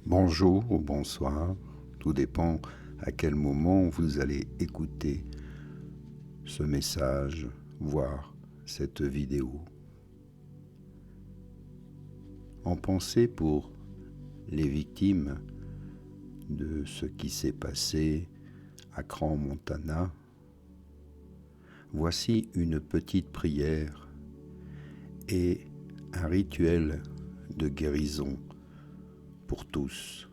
Bonjour ou bonsoir, tout dépend à quel moment vous allez écouter ce message, voir cette vidéo. En pensée pour les victimes de ce qui s'est passé à Crans-Montana, voici une petite prière et un rituel de guérison pour tous.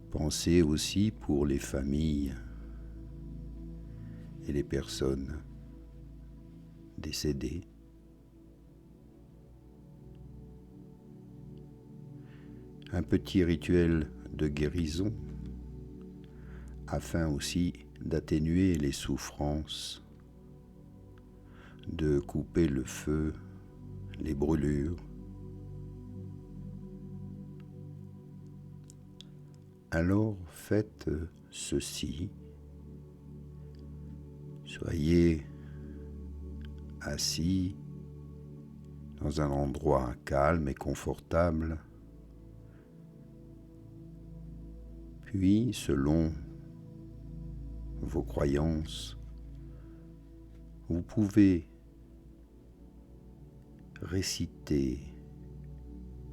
Pensez aussi pour les familles et les personnes décédées. Un petit rituel de guérison afin aussi d'atténuer les souffrances, de couper le feu, les brûlures. Alors faites ceci. Soyez assis dans un endroit calme et confortable. Puis, selon vos croyances, vous pouvez réciter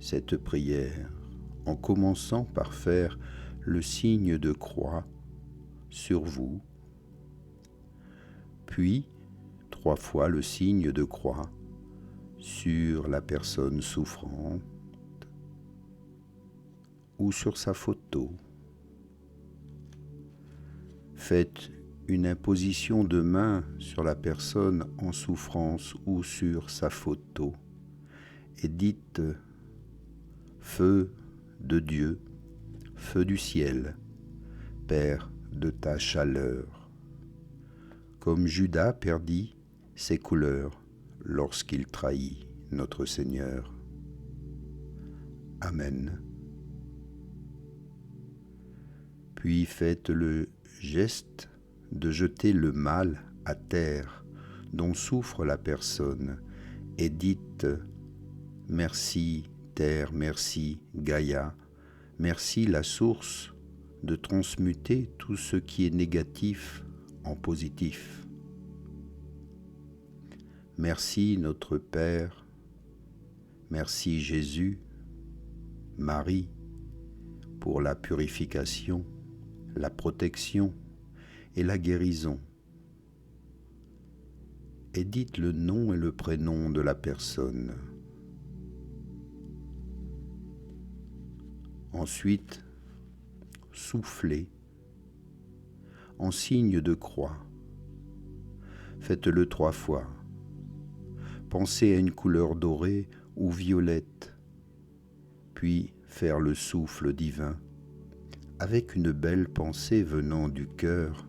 cette prière en commençant par faire le signe de croix sur vous, puis 3 fois le signe de croix sur la personne souffrante ou sur sa photo. Faites une imposition de main sur la personne en souffrance ou sur sa photo et dites « Feu de Dieu, feu du ciel, Père de ta chaleur, comme Judas perdit ses couleurs lorsqu'il trahit notre Seigneur. Amen. » Puis faites le geste de jeter le mal à terre dont souffre la personne et dites « Merci terre, merci Gaïa, merci la source de transmuter tout ce qui est négatif en positif. Merci notre Père, merci Jésus, Marie, pour la purification, la protection et la guérison. Et dites le nom et le prénom de la personne. Ensuite, soufflez en signe de croix. Faites-le 3 fois. Pensez à une couleur dorée ou violette, puis faire le souffle divin avec une belle pensée venant du cœur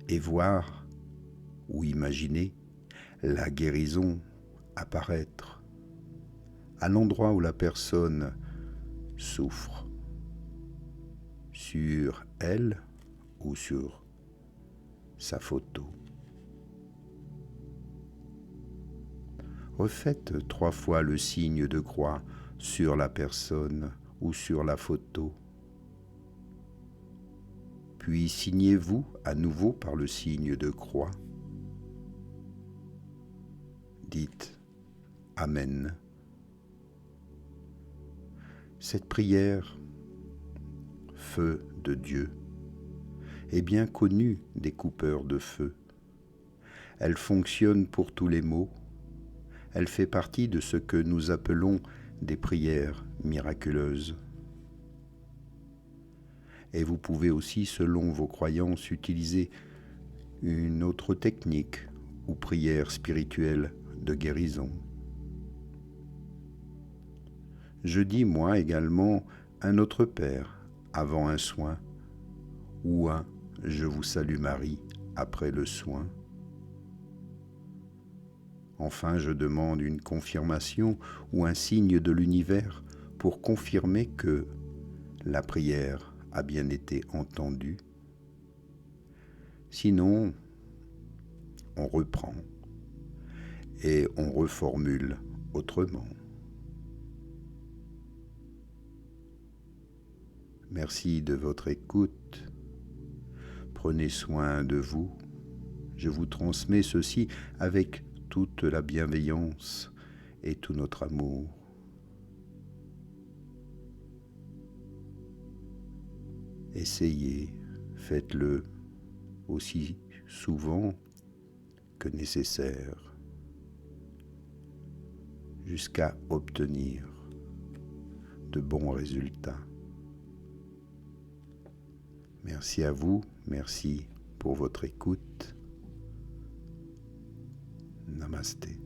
et voir ou imaginer la guérison apparaître à l'endroit où la personne souffre, sur elle ou sur sa photo. Refaites 3 fois le signe de croix sur la personne ou sur la photo. Puis signez-vous à nouveau par le signe de croix. Dites Amen. Cette prière, feu de Dieu, est bien connue des coupeurs de feu. Elle fonctionne pour tous les maux. Elle fait partie de ce que nous appelons des prières miraculeuses. Et vous pouvez aussi, selon vos croyances, utiliser une autre technique ou prière spirituelle de guérison. Je dis, moi également, un Notre Père avant un soin, ou un Je vous salue Marie après le soin. Enfin, je demande une confirmation ou un signe de l'univers pour confirmer que la prière a bien été entendue. Sinon, on reprend et on reformule autrement. Merci de votre écoute. Prenez soin de vous. Je vous transmets ceci avec toute la bienveillance et tout notre amour. Essayez, faites-le aussi souvent que nécessaire, jusqu'à obtenir de bons résultats. Merci à vous, merci pour votre écoute. Namasté.